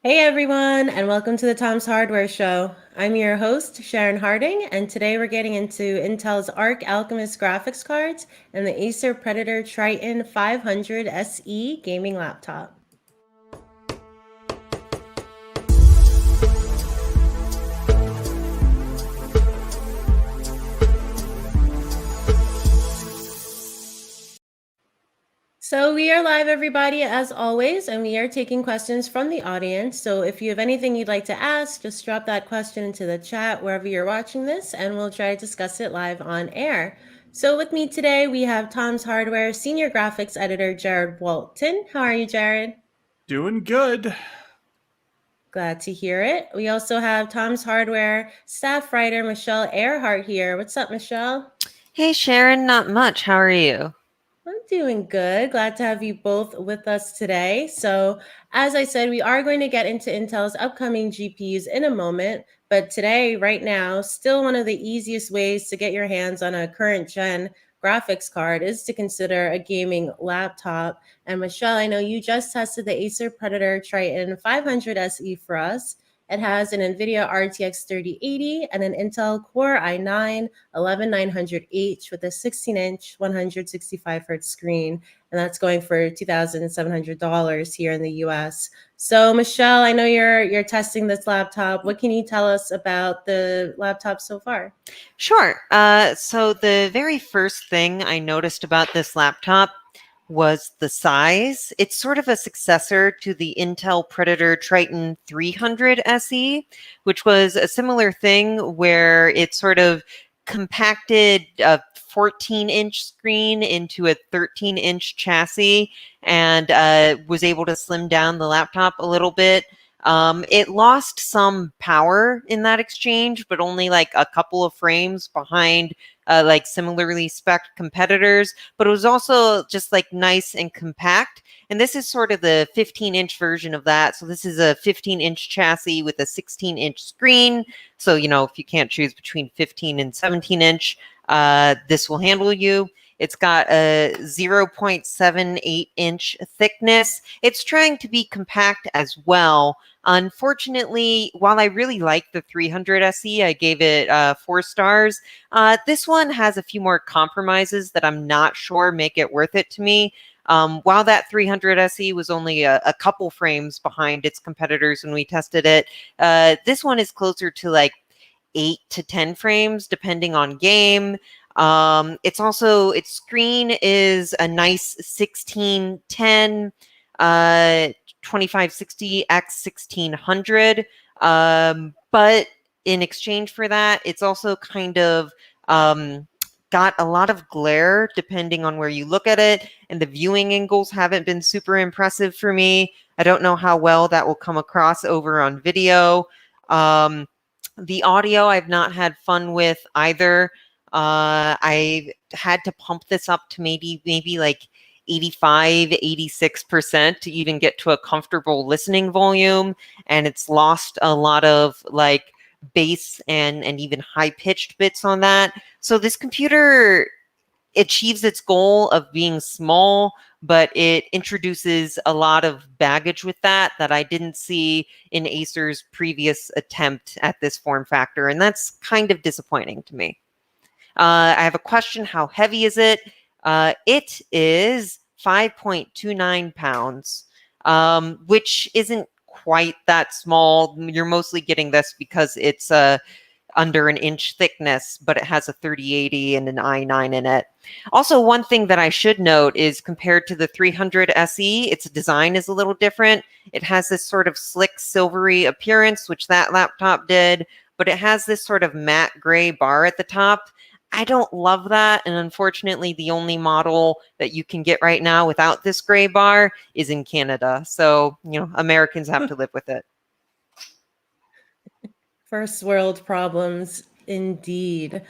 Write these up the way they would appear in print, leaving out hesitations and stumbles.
Hey everyone, and welcome to the Tom's Hardware Show. I'm your host, Sharon Harding, and today we're getting into Intel's Arc Alchemist graphics cards and the Acer Predator Triton 500 SE gaming laptop. So we are live, everybody, as always, and we are taking questions from the audience. So if you have anything you'd like to ask, just drop that question into the chat wherever you're watching this, and we'll try to discuss it live on air. So with me today, we have Tom's Hardware Senior Graphics Editor, Jared Walton. How are you, Jared? Doing good. Glad to hear it. We also have Tom's Hardware staff writer, Michelle Earhart here. What's up, Michelle? Hey, Sharon, not much. How are you? I'm doing good. Glad to have you both with us today. So, as I said, we are going to get into Intel's upcoming GPUs in a moment. But today, right now, still one of the easiest ways to get your hands on a current gen graphics card is to consider a gaming laptop. And Michelle, I know you just tested the Acer Predator Triton 500 SE for us. It has an NVIDIA RTX 3080 and an Intel Core i9 11900H with a 16-inch 165 hertz screen, and that's going for $2,700 here in the US. So, Michelle, I know you're testing this laptop. What can you tell us about the laptop so far? Sure. So the very first thing I noticed about this laptop was the size. It's sort of a successor to the Intel Predator Triton 300 SE, which was a similar thing where it sort of compacted a 14-inch screen into a 13-inch chassis and was able to slim down the laptop a little bit. It lost some power in that exchange, but only like a couple of frames behind like similarly spec'd competitors, but it was also just like nice and compact. And this is sort of the 15-inch version of that. So this is a 15-inch chassis with a 16-inch screen. So, you know, if you can't choose between 15 and 17-inch, this will handle you. It's got a 0.78-inch thickness. It's trying to be compact as well. Unfortunately, while I really like the 300 SE, I gave it 4 stars. This one has a few more compromises that I'm not sure make it worth it to me. While that 300 SE was only a couple frames behind its competitors when we tested it, this one is closer to like 8 to 10 frames, depending on game. It's also, its screen is a nice 1610 2560 x 1600. But in exchange for that, it's also kind of got a lot of glare depending on where you look at it, and the viewing angles haven't been super impressive for me. I don't know how well that will come across over on video. The audio I've not had fun with either. I had to pump this up to maybe like 85, 86% to even get to a comfortable listening volume. And it's lost a lot of like bass and even high-pitched bits on that. So this computer achieves its goal of being small, but it introduces a lot of baggage with that I didn't see in Acer's previous attempt at this form factor. And that's kind of disappointing to me. I have a question. How heavy is it? It is 5.29 pounds, which isn't quite that small. You're mostly getting this because it's under an inch thickness, but it has a 3080 and an i9 in it. Also, one thing that I should note is compared to the 300 SE, its design is a little different. It has this sort of slick silvery appearance, which that laptop did, but it has this sort of matte gray bar at the top. I don't love that, and unfortunately, the only model that you can get right now without this gray bar is in Canada. So, you know, Americans have to live with it. First world problems, indeed.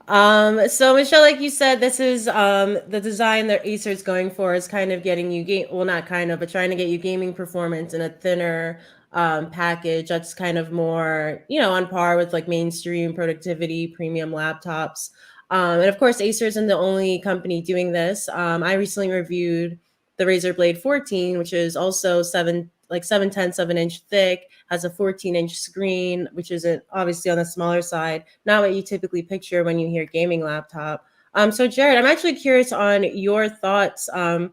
So Michelle, like you said, this is the design that Acer's going for is kind of getting you well, not kind of, but trying to get you gaming performance in a thinner package that's kind of more, you know, on par with like mainstream productivity premium laptops. And of course, Acer isn't the only company doing this. I recently reviewed the Razer Blade 14, which is also like 7/10 of an inch thick, has a 14-inch screen, which isn't obviously on the smaller side, not what you typically picture when you hear gaming laptop. So Jared, I'm actually curious on your thoughts on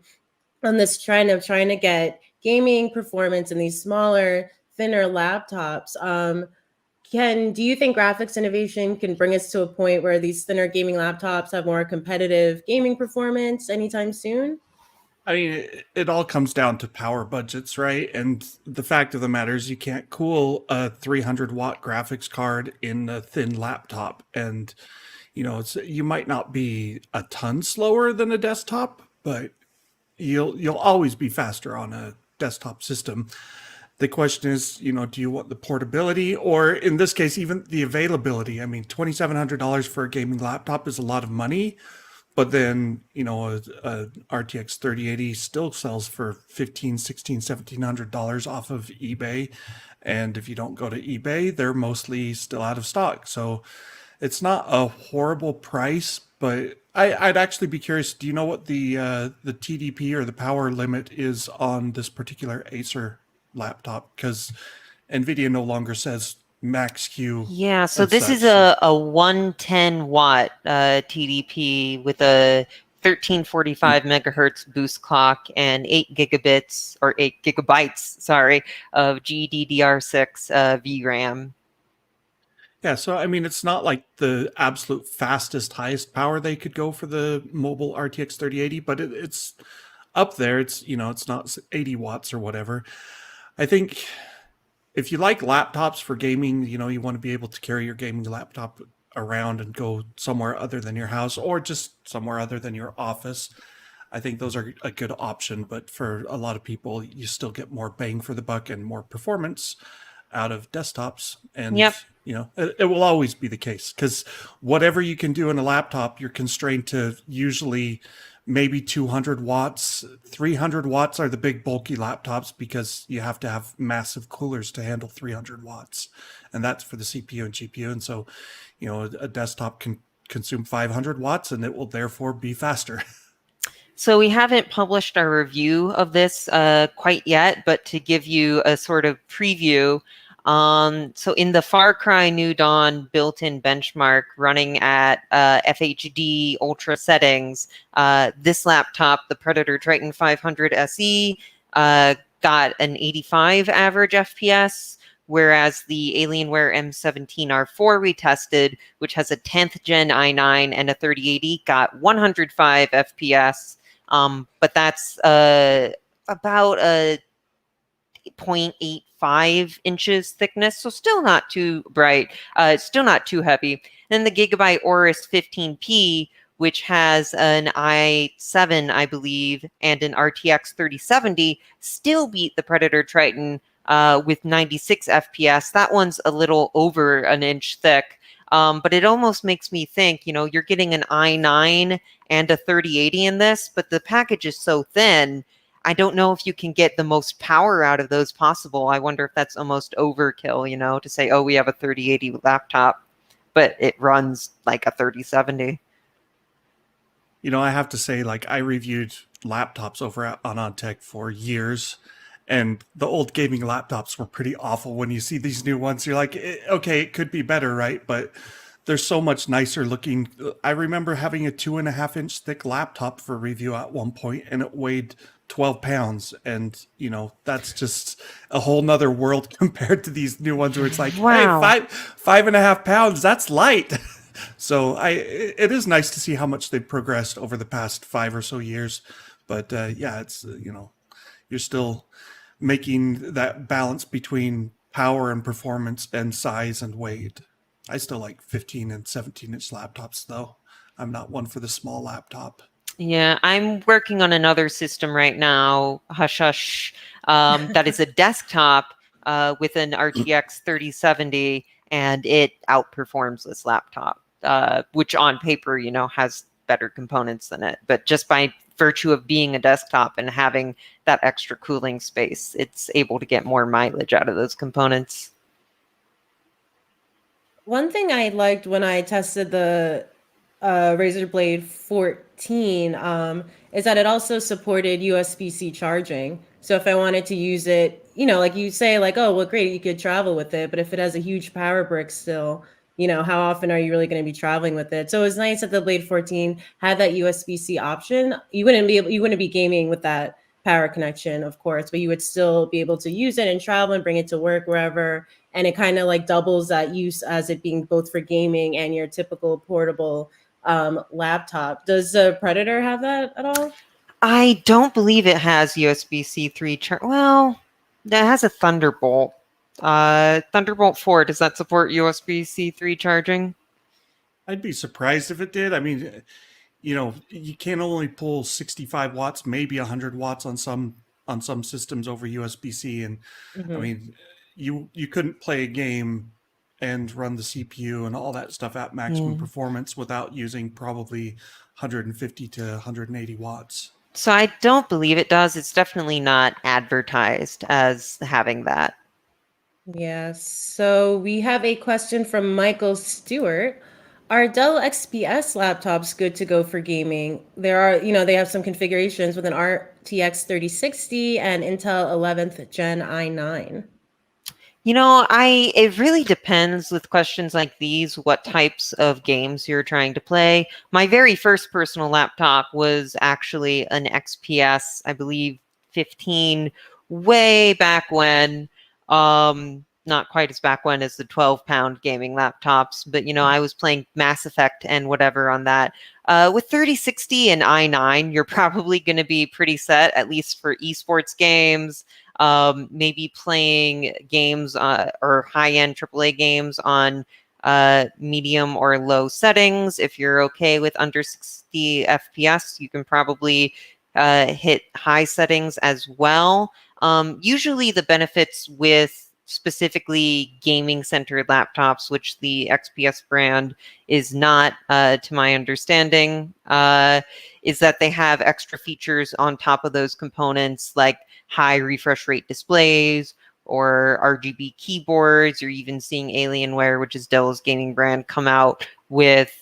this trend of trying to get gaming performance in these smaller, thinner laptops. Can do you think graphics innovation can bring us to a point where these thinner gaming laptops have more competitive gaming performance anytime soon? I mean, it all comes down to power budgets, right? And the fact of the matter is, you can't cool a 300-watt graphics card in a thin laptop. And, you might not be a ton slower than a desktop, but you'll always be faster on a desktop system. The question is, do you want the portability, or in this case, even the availability? I mean, $2,700 for a gaming laptop is a lot of money, but then, a RTX 3080 still sells for 15, 16, $1,700 off of eBay. And if you don't go to eBay, they're mostly still out of stock. So it's not a horrible price, but I'd actually be curious. Do you know what the TDP or the power limit is on this particular Acer laptop? Because NVIDIA no longer says max Q Yeah, so and this is such. So a 110 watt TDP with a 1345 megahertz boost clock and 8 gigabits or 8 gigabytes, sorry, of GDDR6 VRAM. yeah, so I mean, it's not like the absolute fastest, highest power they could go for the mobile RTX 3080, but it's up there. It's not 80 watts or whatever. I think if you like laptops for gaming, you want to be able to carry your gaming laptop around and go somewhere other than your house or just somewhere other than your office. I think those are a good option, but for a lot of people, you still get more bang for the buck and more performance out of desktops. And, Yep. it will always be the case because whatever you can do in a laptop, you're constrained to usually maybe 200 watts. 300 watts are the big bulky laptops because you have to have massive coolers to handle 300 watts. And that's for the CPU and GPU. And so, a desktop can consume 500 watts and it will therefore be faster. So we haven't published our review of this quite yet, but to give you a sort of preview, so in the Far Cry New Dawn built-in benchmark running at FHD ultra settings, this laptop, the Predator Triton 500 SE, got an 85 average FPS, whereas the Alienware M17R4 we tested, which has a 10th gen i9 and a 3080, got 105 FPS. But that's about a 0.85 inches thickness, so still not too bright, still not too heavy. Then the Gigabyte Aorus 15P, which has an i7, I believe, and an RTX 3070, still beat the Predator Triton with 96 FPS. That one's a little over an inch thick. But it almost makes me think, you're getting an i9 and a 3080 in this, but the package is so thin. I don't know if you can get the most power out of those possible. I wonder if that's almost overkill, to say, oh, we have a 3080 laptop, but it runs like a 3070. I have to say, like, I reviewed laptops over on OnTech for years, and the old gaming laptops were pretty awful. When you see these new ones, you're like, okay, it could be better, right? But they're so much nicer looking. I remember having a 2.5-inch thick laptop for review at one point, and it weighed 12 pounds. And, that's just a whole nother world compared to these new ones where it's like, Wow. hey, 5.5 pounds, that's light. So it is nice to see how much they've progressed over the past 5 or so years. But yeah, it's, you're still making that balance between power and performance and size and weight. I still like 15 and 17-inch laptops, though. I'm not one for the small laptop. Yeah, I'm working on another system right now, Hush Hush, that is a desktop with an RTX 3070, and it outperforms this laptop, which on paper, has better components than it. But just by virtue of being a desktop and having that extra cooling space, it's able to get more mileage out of those components. One thing I liked when I tested the Razer Blade 14 is that it also supported USB-C charging. So if I wanted to use it, like you say, like, oh, well, great, you could travel with it. But if it has a huge power brick still, how often are you really going to be traveling with it? So it was nice that the Blade 14 had that USB-C option. You wouldn't be gaming with that power connection, of course, but you would still be able to use it and travel and bring it to work wherever. And it kind of like doubles that use as it being both for gaming and your typical portable laptop. Does the Predator have that at all? I don't believe it has USB-C 3 Well, that has a Thunderbolt. Thunderbolt 4, does that support USB-C 3 charging? I'd be surprised if it did. I mean, you can only pull 65 watts, maybe 100 watts on some systems over USB-C, and I Mm-hmm. mean, you couldn't play a game and run the CPU and all that stuff at maximum performance without using probably 150 to 180 watts. So I don't believe it does. It's definitely not advertised as having that. Yes. So we have a question from Michael Stewart. Are Dell XPS laptops good to go for gaming? They have some configurations with an RTX 3060 and Intel 11th Gen i9. It really depends with questions like these, what types of games you're trying to play. My very first personal laptop was actually an XPS, I believe 15, way back when. Not quite as back when as the 12-pound gaming laptops, but I was playing Mass Effect and whatever on that. With 3060 and i9, you're probably going to be pretty set, at least for esports games. Maybe playing games or high-end AAA games on medium or low settings. If you're okay with under 60 FPS, you can probably hit high settings as well. Usually the benefits with specifically gaming-centered laptops, which the XPS brand is not, to my understanding, is that they have extra features on top of those components, like high refresh rate displays or RGB keyboards. You're even seeing Alienware, which is Dell's gaming brand, come out with,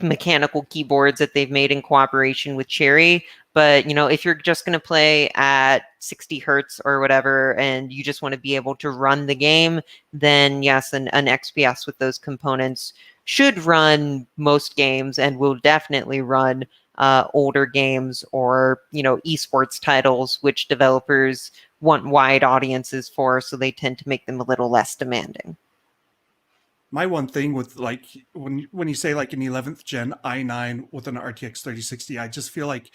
mechanical keyboards that they've made in cooperation with Cherry. But, if you're just going to play at 60 hertz or whatever, and you just want to be able to run the game, then yes, an XPS with those components should run most games and will definitely run older games or, esports titles, which developers want wide audiences for, so they tend to make them a little less demanding. My one thing with like when you say like an 11th gen i9 with an RTX 3060, I just feel like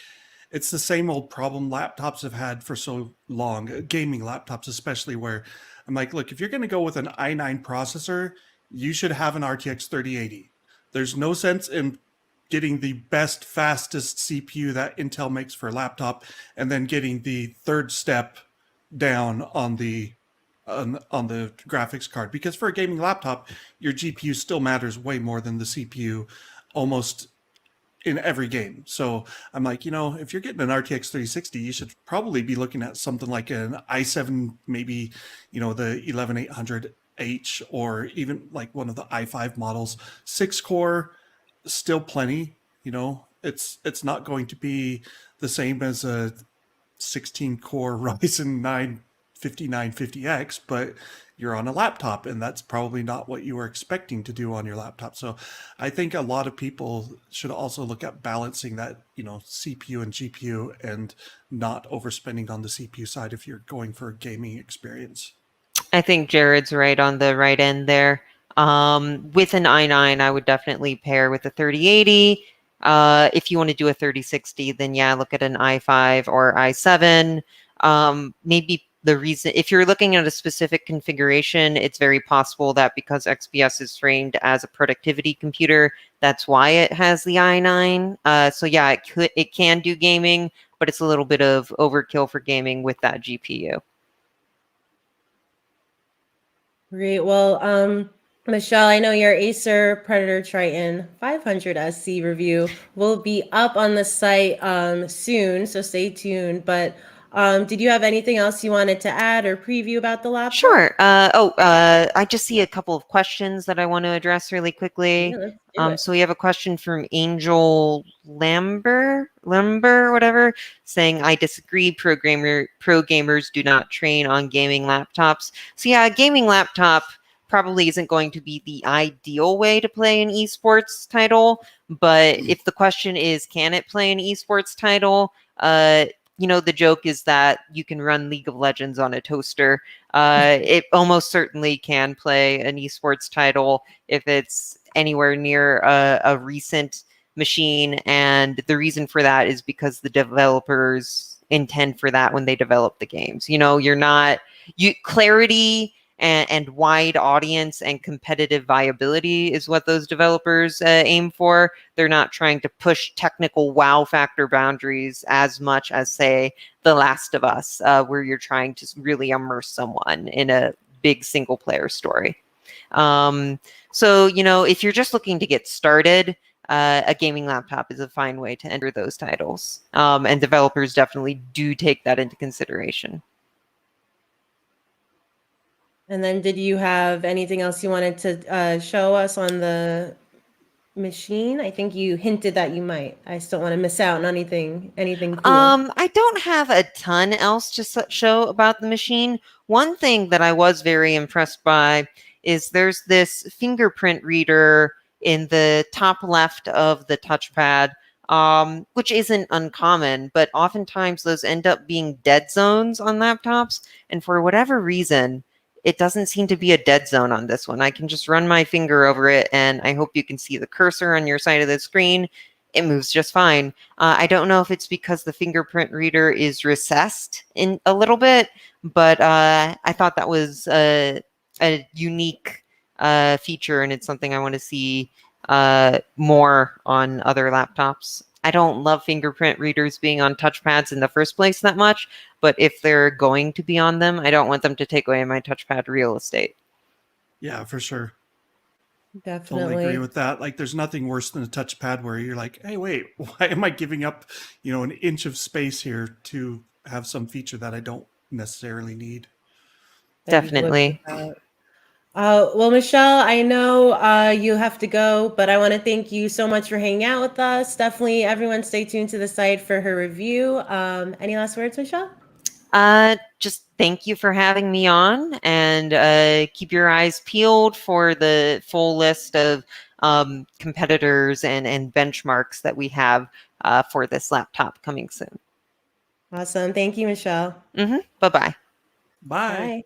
it's the same old problem laptops have had for so long, gaming laptops especially, where I'm like, look, if you're going to go with an i9 processor, you should have an RTX 3080. There's no sense in getting the best, fastest CPU that Intel makes for a laptop and then getting the third step down on the graphics card, because for a gaming laptop your GPU still matters way more than the CPU almost in every game. So I'm like, if you're getting an RTX 3060, you should probably be looking at something like an i7, maybe, the 11800H, or even like one of the i5 models. 6 core, still plenty. It's not going to be the same as a 16 core Ryzen 9 5950X, but you're on a laptop, and that's probably not what you were expecting to do on your laptop. So I think a lot of people should also look at balancing that, CPU and GPU, and not overspending on the CPU side if you're going for a gaming experience. I think Jared's right on the right end there. With an i9, I would definitely pair with a 3080. If you want to do a 3060, then yeah, look at an i5 or i7. Maybe if you're looking at a specific configuration, it's very possible that because XPS is framed as a productivity computer, that's why it has the i9. So yeah, it can do gaming, but it's a little bit of overkill for gaming with that GPU. Great. Well, Michelle, I know your Acer Predator Triton 500 SC review will be up on the site soon, so stay tuned. But Did you have anything else you wanted to add or preview about the laptop? Sure. I just see a couple of questions that I want to address really quickly. Yeah, let's do it. So we have a question from Angel Lamber, whatever, saying, "I disagree. Pro gamers do not train on gaming laptops." So yeah, a gaming laptop probably isn't going to be the ideal way to play an esports title. But if the question is, can it play an esports title? The joke is that you can run League of Legends on a toaster. It almost certainly can play an esports title if it's anywhere near a recent machine. And the reason for that is because the developers intend for that when they develop the games. Clarity and wide audience and competitive viability is what those developers aim for. They're not trying to push technical wow factor boundaries as much as, say, The Last of Us, where you're trying to really immerse someone in a big single player story. If you're just looking to get started, a gaming laptop is a fine way to enter those titles. And developers definitely do take that into consideration. And then did you have anything else you wanted to show us on the machine? I think you hinted that you might. I still want to miss out on anything cool. I don't have a ton else to show about the machine. One thing that I was very impressed by is there's this fingerprint reader in the top left of the touchpad, which isn't uncommon, but oftentimes those end up being dead zones on laptops. And for whatever reason, it doesn't seem to be a dead zone on this one. I can just run my finger over it, and I hope you can see the cursor on your side of the screen. It moves just fine. I don't know if it's because the fingerprint reader is recessed in a little bit, but I thought that was a unique feature, and it's something I want to see more on other laptops. I don't love fingerprint readers being on touchpads in the first place that much, but if they're going to be on them, I don't want them to take away my touchpad real estate. Yeah, for sure. Definitely. Totally agree with that. Like, there's nothing worse than a touchpad where you're like, hey, wait, why am I giving up, an inch of space here to have some feature that I don't necessarily need? Definitely. Well, Michelle, I know you have to go, but I want to thank you so much for hanging out with us. Definitely, everyone stay tuned to the site for her review. Any last words, Michelle? Just thank you for having me on, and keep your eyes peeled for the full list of competitors and benchmarks that we have for this laptop coming soon. Awesome. Thank you, Michelle. Bye-bye. Bye.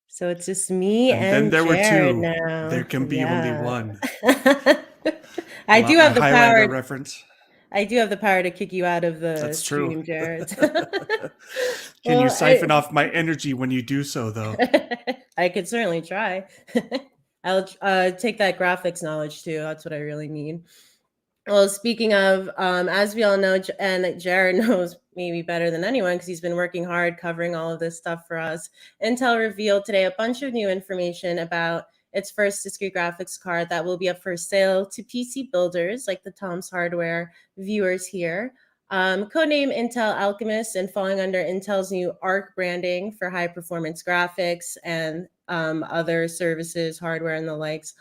So it's just me and then there Jared were two. now. There can be only one. I do have the Highlander power. reference. I do have the power to kick you out of the That's stream, true. Jared. Can you siphon off my energy when you do so, though? I could certainly try. I'll take that graphics knowledge too. That's what I really need. Well, speaking of, as we all know, and Jared knows maybe better than anyone because he's been working hard covering all of this stuff for us, Intel revealed today a bunch of new information about its first discrete graphics card that will be up for sale to PC builders like the Tom's Hardware viewers here. Codename Intel Alchemist and falling under Intel's new ARC branding for high performance graphics and other services, hardware, and the likes.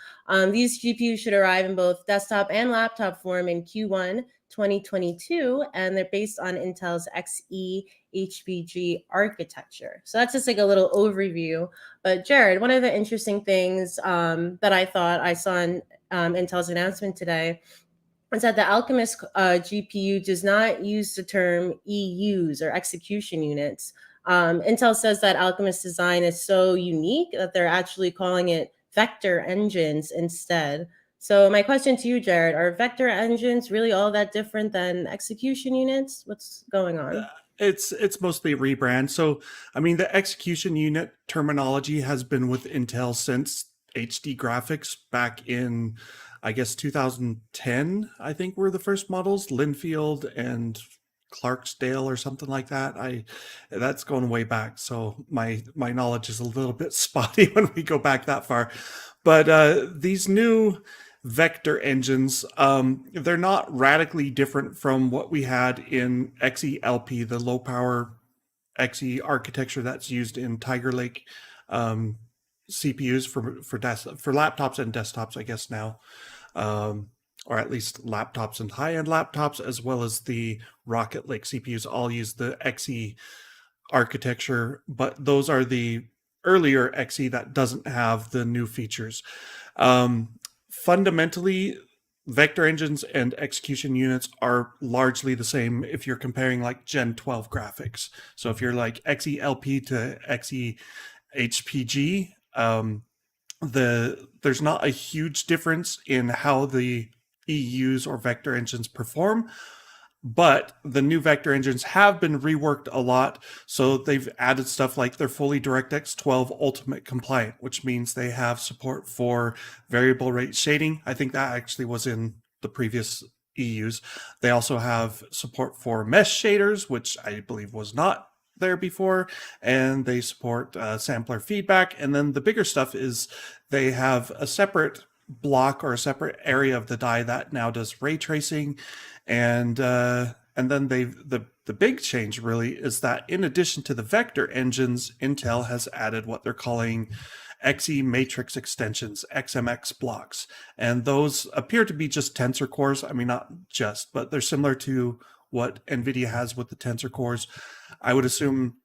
These GPUs should arrive in both desktop and laptop form in Q1 2022, and they're based on Intel's Xe HBG architecture. So that's just like a little overview. But Jared, one of the interesting things that I thought I saw in Intel's announcement today is that the Alchemist GPU does not use the term EUs or execution units. Intel says that Alchemist design is so unique that they're actually calling it vector engines instead. So my question to you, Jared, are vector engines really all that different than execution units? What's going on? It's mostly a rebrand. So, I mean, the execution unit terminology has been with Intel since HD graphics back in, I guess, 2010, I think were the first models, Linfield and Clarksdale or something like that. That's going way back. So my knowledge is a little bit spotty when we go back that far. But these new vector engines. They're not radically different from what we had in XE-LP, the low power XE architecture that's used in Tiger Lake CPUs for laptops and desktops, I guess now, or at least laptops and high-end laptops, as well as the Rocket Lake CPUs all use the XE architecture, but those are the earlier XE that doesn't have the new features. Fundamentally, vector engines and execution units are largely the same if you're comparing like Gen 12 graphics. So if you're like XE-LP to XE-HPG, there's not a huge difference in how the EUs or vector engines perform, but the new vector engines have been reworked a lot. So they've added stuff like they're fully DirectX 12 Ultimate compliant, which means they have support for variable rate shading. I think that actually was in the previous EUs. They also have support for mesh shaders, which I believe was not there before, and they support sampler feedback. And then the bigger stuff is they have a separate block or a separate area of the die that now does ray tracing, and then the big change really is that in addition to the vector engines, Intel has added what they're calling XE matrix extensions, XMX blocks, and those appear to be just tensor cores. I mean, not just, but they're similar to what NVIDIA has with the tensor cores. I would assume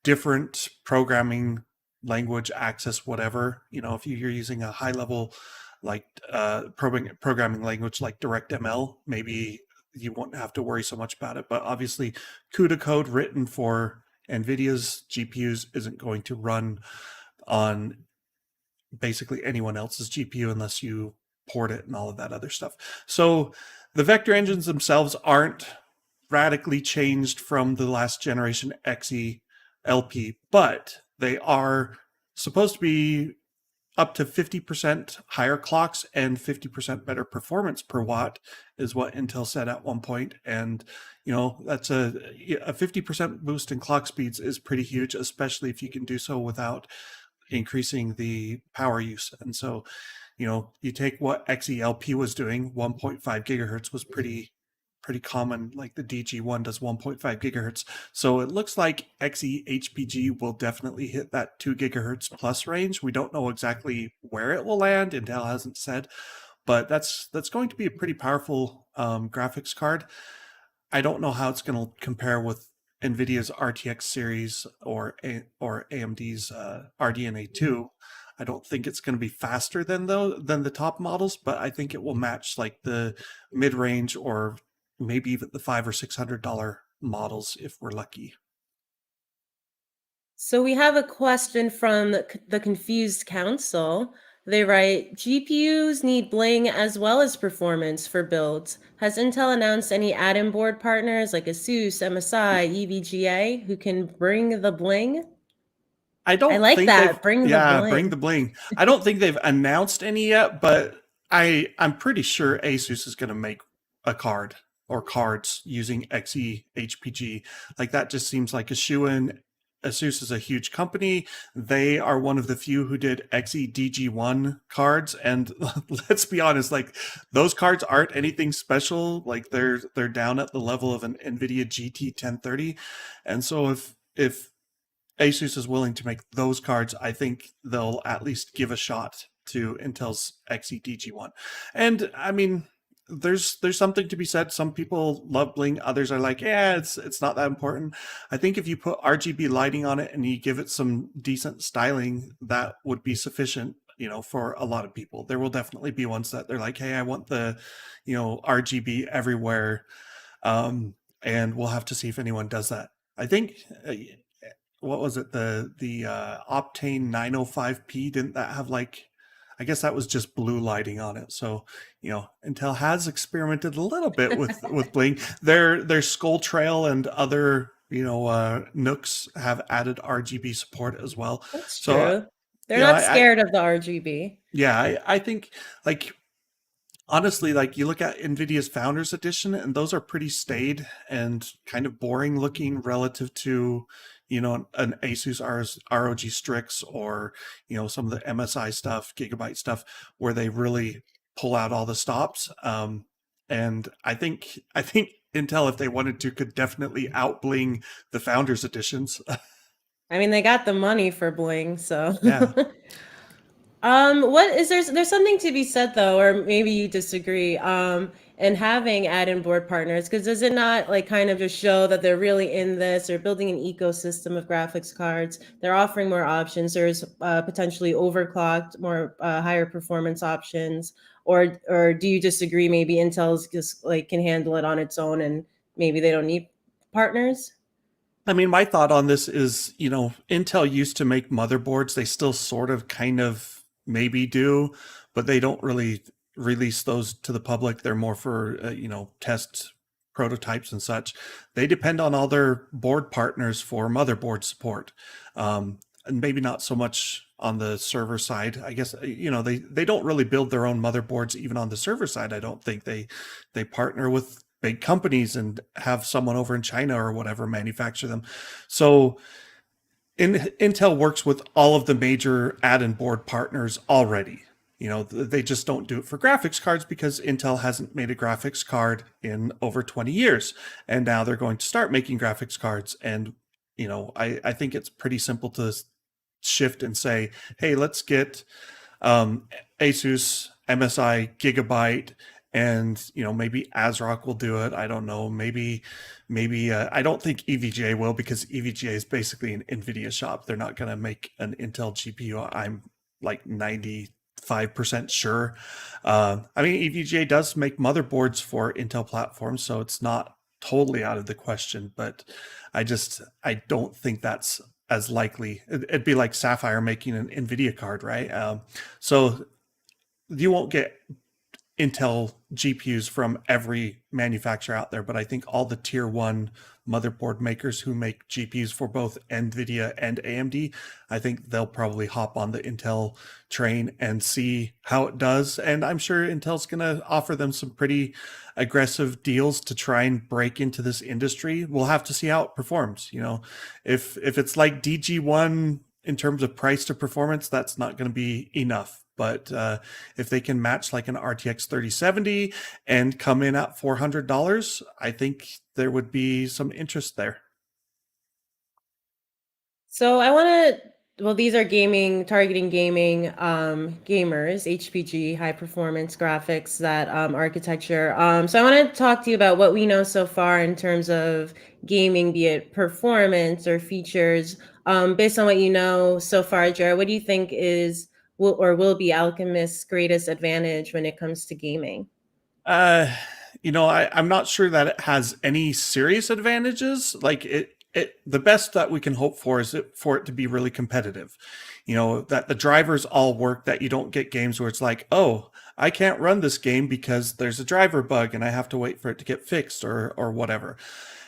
different programming language access, whatever. You know, if you're using a high level like programming language like DirectML, maybe you won't have to worry so much about it. But obviously, CUDA code written for NVIDIA's GPUs isn't going to run on basically anyone else's GPU unless you port it and all of that other stuff. So the vector engines themselves aren't radically changed from the last generation XE LP, but they are supposed to be up to 50% higher clocks and 50% better performance per watt is what Intel said at one point. And, you know, that's a 50% boost in clock speeds is pretty huge, especially if you can do so without increasing the power use. And so, you know, you take what XELP was doing, 1.5 gigahertz was pretty common. Like the DG1 does 1.5 gigahertz. So it looks like XE-HPG will definitely hit that 2 gigahertz plus range. We don't know exactly where it will land. Intel hasn't said, but that's going to be a pretty powerful graphics card. I don't know how it's going to compare with NVIDIA's RTX series or AMD's RDNA 2. I don't think it's going to be faster than the top models, but I think it will match like the mid-range or maybe even the $500 or $600 models if we're lucky. So we have a question from the Confused Council. They write, GPUs need bling as well as performance for builds. Has Intel announced any add-in board partners like ASUS, MSI, EVGA who can bring the bling? I I don't like think that. Bring the bring bling. the bling. I don't think they've announced any yet, but I'm pretty sure Asus is going to make a card or cards using XE HPG. Like that just seems like a shoe-in. Asus is a huge company. They are one of the few who did XE DG1 cards, and let's be honest, like those cards aren't anything special. Like they're down at the level of an NVIDIA GT 1030, and so if Asus is willing to make those cards, I think they'll at least give a shot to Intel's XE-DG1. And I mean, there's something to be said. Some people love bling, others are like, yeah, it's not that important. I think if you put RGB lighting on it and you give it some decent styling, that would be sufficient, you know, for a lot of people. There will definitely be ones that they're like, hey, I want the, you know, RGB everywhere. And we'll have to see if anyone does that. I think what was it, the Optane 905p, didn't that have like, I guess that was just blue lighting on it. So, you know, Intel has experimented a little bit with bling. Their Skull Trail and other, you know, Nooks have added RGB support as well. That's So true. They're you know, not scared of the RGB. yeah, I think like honestly, like you look at NVIDIA's Founders Edition, and those are pretty staid and kind of boring looking relative to, you know, an Asus ROG Strix or, you know, some of the MSI stuff, Gigabyte stuff, where they really pull out all the stops. And I think Intel, if they wanted to, could definitely outbling the Founders Editions. I mean, they got the money for bling, so. Yeah. What is there's something to be said though, or maybe you disagree, in having add-in board partners, because does it not like kind of just show that they're really in this, or building an ecosystem of graphics cards? They're offering more options. There's potentially overclocked, more higher performance options, or do you disagree? Maybe Intel's just like can handle it on its own, and maybe they don't need partners. I mean, my thought on this is, Intel used to make motherboards. They still sort of kind of maybe do, but they don't really release those to the public. They're more for, test prototypes and such. They depend on all their board partners for motherboard support. And maybe not so much on the server side. I guess, they don't really build their own motherboards even on the server side. I don't think they partner with big companies and have someone over in China or whatever manufacture them. So Intel works with all of the major add-in board partners already. They just don't do it for graphics cards because Intel hasn't made a graphics card in over 20 years. And now they're going to start making graphics cards. And, I think it's pretty simple to shift and say, hey, let's get Asus, MSI, Gigabyte, and maybe ASRock will do it. I don't know. Maybe I don't think EVGA will, because EVGA is basically an NVIDIA shop. They're not going to make an Intel GPU. I'm like 95% sure. I mean, EVGA does make motherboards for Intel platforms, so it's not totally out of the question. But I don't think that's as likely. It'd be like Sapphire making an NVIDIA card, right? So you won't get Intel GPUs from every manufacturer out there, but I think all the tier one motherboard makers who make GPUs for both NVIDIA and AMD, I think they'll probably hop on the Intel train and see how it does. And I'm sure Intel's going to offer them some pretty aggressive deals to try and break into this industry. We'll have to see how it performs. If it's like DG1 in terms of price to performance, that's not going to be enough. But if they can match like an RTX 3070 and come in at $400, I think there would be some interest there. So I want to, well, these are targeting gaming gamers, HPG, high performance graphics, that architecture. So I want to talk to you about what we know so far in terms of gaming, be it performance or features. Based on what you know so far, Jared, what do you think will be Alchemist's greatest advantage when it comes to gaming? I'm not sure that it has any serious advantages. Like the best that we can hope for is for it to be really competitive. That the drivers all work, that you don't get games where it's like, oh, I can't run this game because there's a driver bug and I have to wait for it to get fixed or whatever.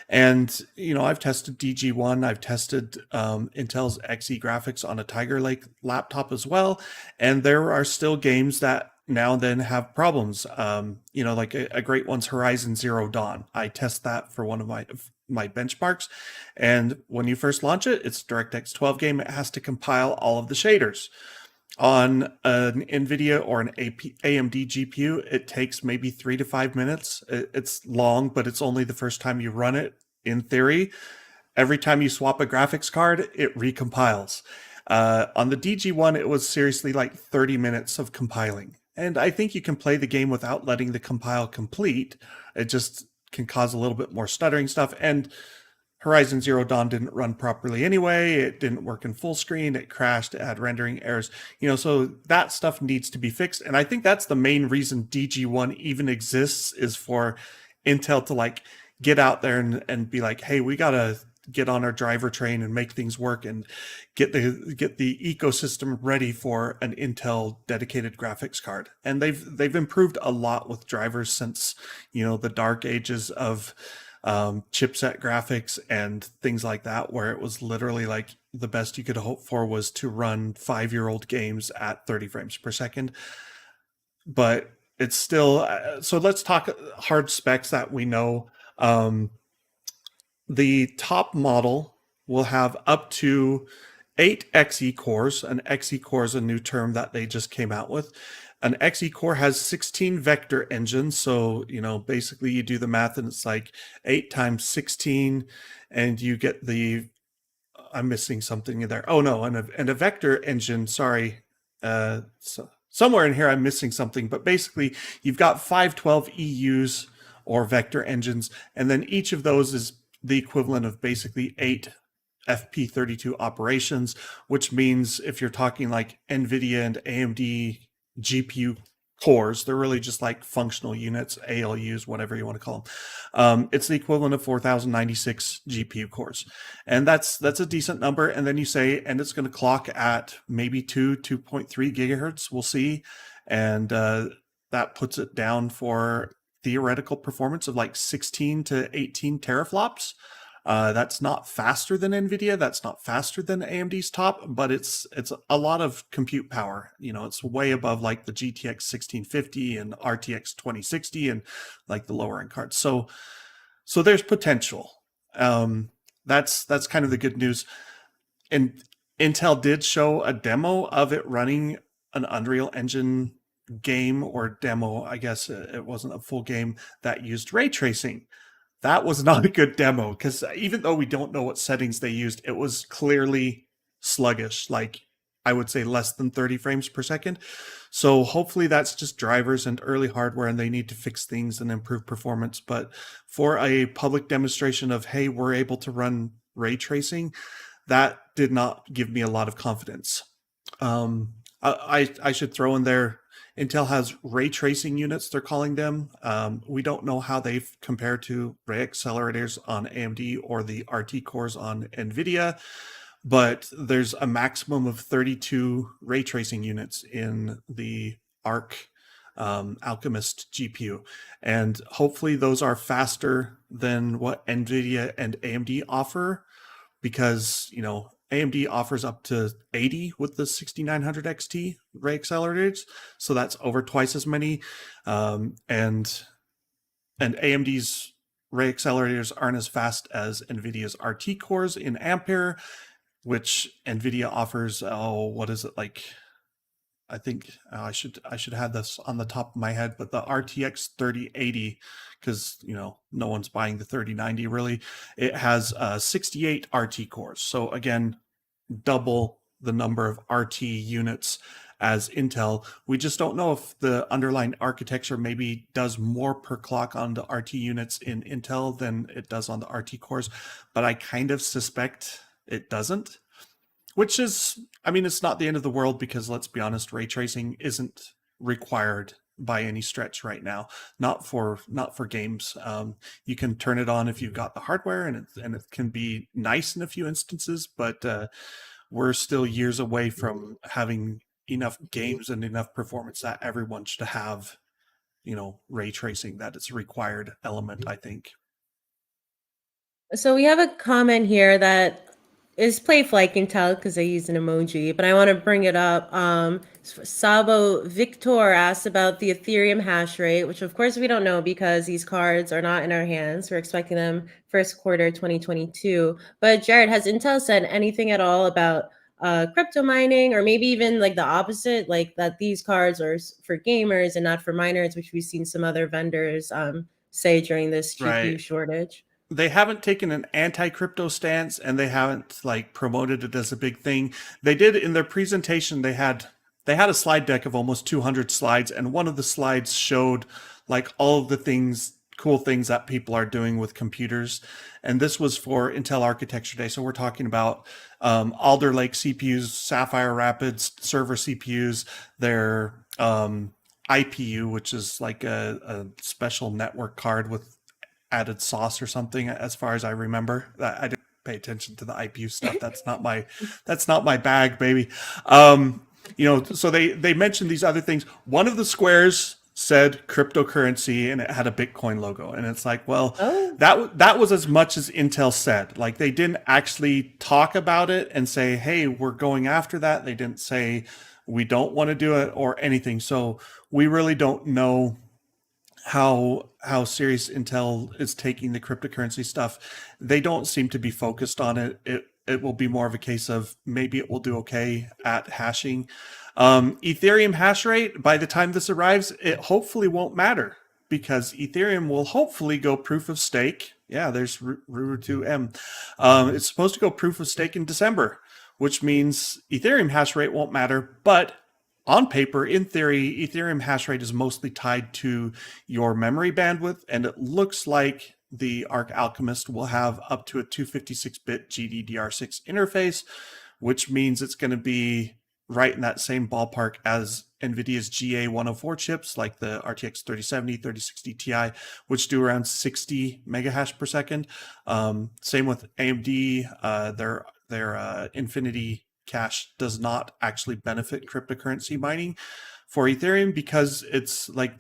And, I've tested DG1, I've tested Intel's Xe graphics on a Tiger Lake laptop as well. And there are still games that now and then have problems. Like a great one's Horizon Zero Dawn. I test that for one of my benchmarks. And when you first launch it, it's DirectX 12 game. It has to compile all of the shaders. On an NVIDIA or an AMD GPU, it takes maybe 3 to 5 minutes. It's long, but it's only the first time you run it, in theory. Every time you swap a graphics card, it recompiles. On the DG1, it was seriously like 30 minutes of compiling. And I think you can play the game without letting the compile complete. It just can cause a little bit more stuttering stuff. And Horizon Zero Dawn didn't run properly anyway. It didn't work in full screen. It crashed. It had rendering errors. So that stuff needs to be fixed. And I think that's the main reason DG1 even exists, is for Intel to like get out there and be like, hey, we got to get on our driver train and make things work and get the ecosystem ready for an Intel dedicated graphics card. And they've improved a lot with drivers since, the dark ages of chipset graphics and things like that, where it was literally like the best you could hope for was to run 5-year-old games at 30 frames per second. But it's still, so let's talk hard specs that we know. The top model will have up to 8 Xe cores. An Xe core is a new term that they just came out with. an Xe core has 16 vector engines. So, basically you do the math and it's like 8 times 16 and you get I'm missing something in there. Oh no, and a vector engine, sorry. Somewhere in here I'm missing something, but basically you've got 512 EUs or vector engines, and then each of those is the equivalent of basically 8 FP32 operations, which means if you're talking like NVIDIA and AMD GPU cores, they're really just like functional units, ALUs, whatever you want to call them. It's the equivalent of 4,096 GPU cores. And that's a decent number. And then you say, and it's going to clock at maybe 2.3 gigahertz. We'll see. And that puts it down for theoretical performance of like 16 to 18 teraflops. That's not faster than NVIDIA. That's not faster than AMD's top, but it's a lot of compute power. It's way above like the GTX 1650 and RTX 2060 and like the lower end cards. So there's potential. That's kind of the good news. And Intel did show a demo of it running an Unreal Engine game or demo. I guess it wasn't a full game that used ray tracing. That was not a good demo because even though we don't know what settings they used, it was clearly sluggish, like I would say less than 30 frames per second. So hopefully that's just drivers and early hardware and they need to fix things and improve performance. But for a public demonstration of, hey, we're able to run ray tracing, that did not give me a lot of confidence. I should throw in there, Intel has ray tracing units, they're calling them. We don't know how they compare to ray accelerators on AMD or the RT cores on NVIDIA, but there's a maximum of 32 ray tracing units in the Arc Alchemist GPU. And hopefully those are faster than what NVIDIA and AMD offer because, AMD offers up to 80 with the 6900 XT ray accelerators, so that's over twice as many. And AMD's ray accelerators aren't as fast as NVIDIA's RT cores in Ampere, which NVIDIA offers. Oh, what is it like? I think I should have this on the top of my head, but the RTX 3080, because no one's buying the 3090 really. It has 68 RT cores, so again, double the number of RT units as Intel. We just don't know if the underlying architecture maybe does more per clock on the RT units in Intel than it does on the RT cores, but I kind of suspect it doesn't. Which is, it's not the end of the world because let's be honest, ray tracing isn't required by any stretch right now. Not for games. You can turn it on if you've got the hardware, and it can be nice in a few instances, but we're still years away from having enough games and enough performance that everyone should have, ray tracing. That it's a required element, I think. So we have a comment here that is playful, I can tell, because I used an emoji, but I want to bring it up. Sabo Victor asked about the Ethereum hash rate, which of course we don't know because these cards are not in our hands. We're expecting them first quarter 2022. But Jared, has Intel said anything at all about crypto mining, or maybe even like the opposite, like that these cards are for gamers and not for miners, which we've seen some other vendors say during this GPU shortage? They haven't taken an anti-crypto stance and they haven't like promoted it as a big thing. They did in their presentation. They had a slide deck of almost 200 slides, and one of the slides showed like all of the cool things that people are doing with computers. And this was for Intel Architecture Day. So we're talking about Alder Lake CPUs, Sapphire Rapids server CPUs, their IPU, which is like a special network card with added sauce or something, as far as I remember. I didn't pay attention to the IPU stuff. That's not my bag, baby. So they mentioned these other things. One of the squares said cryptocurrency and it had a Bitcoin logo, and it's like, well, that was as much as Intel said. Like, they didn't actually talk about it and say, hey, we're going after that. They didn't say we don't want to do it or anything. So we really don't know how serious Intel is taking the cryptocurrency stuff. They don't seem to be focused on it. it will be more of a case of maybe it will do okay at hashing. Ethereum hash rate, by the time this arrives, it hopefully won't matter because Ethereum will hopefully go proof of stake. Yeah, there's Ruru2M. It's supposed to go proof of stake in December, which means Ethereum hash rate won't matter. But on paper, in theory, Ethereum hash rate is mostly tied to your memory bandwidth, and it looks like the Arc Alchemist will have up to a 256-bit GDDR6 interface, which means it's going to be right in that same ballpark as NVIDIA's GA104 chips, like the RTX 3070, 3060 Ti, which do around 60 megahash per second. Same with AMD. Their Infinity Cache does not actually benefit cryptocurrency mining for Ethereum because it's like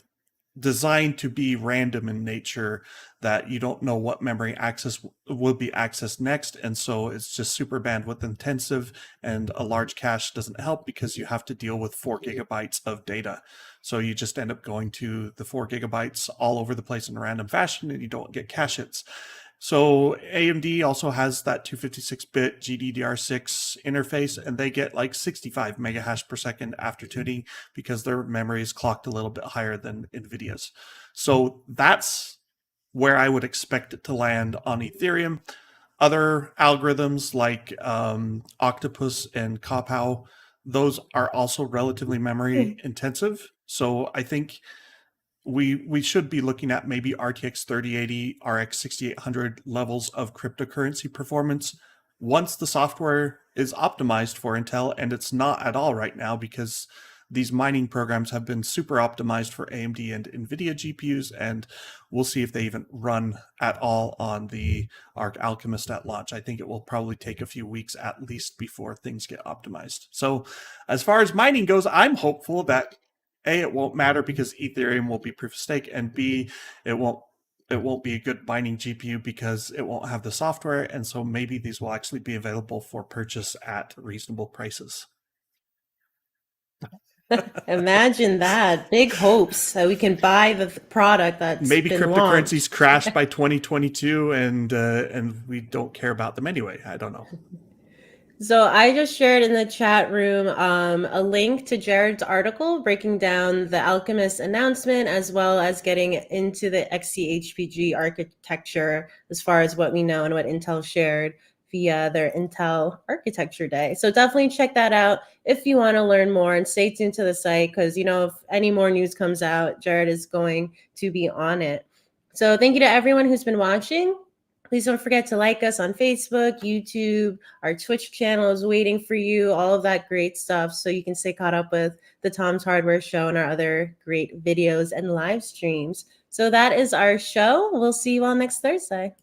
designed to be random in nature, that you don't know what memory access will be accessed next. And so it's just super bandwidth intensive, and a large cache doesn't help because you have to deal with 4 gigabytes of data. So you just end up going to the 4 gigabytes all over the place in a random fashion, and you don't get cache hits. So AMD also has that 256-bit GDDR6 interface, and they get like 65 megahash per second after tuning because their memory is clocked a little bit higher than NVIDIA's. So that's where I would expect it to land on Ethereum. Other algorithms like Octopus and Kapow, those are also relatively memory intensive. So I think we should be looking at maybe RTX 3080, RX 6800 levels of cryptocurrency performance once the software is optimized for Intel, and it's not at all right now because these mining programs have been super optimized for AMD and NVIDIA GPUs, and we'll see if they even run at all on the Arc Alchemist at launch. I think it will probably take a few weeks at least before things get optimized. So as far as mining goes, I'm hopeful that A, it won't matter because Ethereum will be proof of stake, and B, it won't be a good mining GPU because it won't have the software, and so maybe these will actually be available for purchase at reasonable prices. Imagine that. Big hopes that we can buy the product that's maybe been cryptocurrencies launched. crash by 2022 and we don't care about them anyway. I don't know. So I just shared in the chat room a link to Jared's article breaking down the Alchemist announcement, as well as getting into the XCHPG architecture as far as what we know and what Intel shared via their Intel Architecture Day. So definitely check that out if you want to learn more, and stay tuned to the site because, you know, if any more news comes out, Jared is going to be on it. So thank you to everyone who's been watching. Please don't forget to like us on Facebook, YouTube. Our Twitch channel is waiting for you, all of that great stuff, so you can stay caught up with the Tom's Hardware Show and our other great videos and live streams. So that is our show. We'll see you all next Thursday.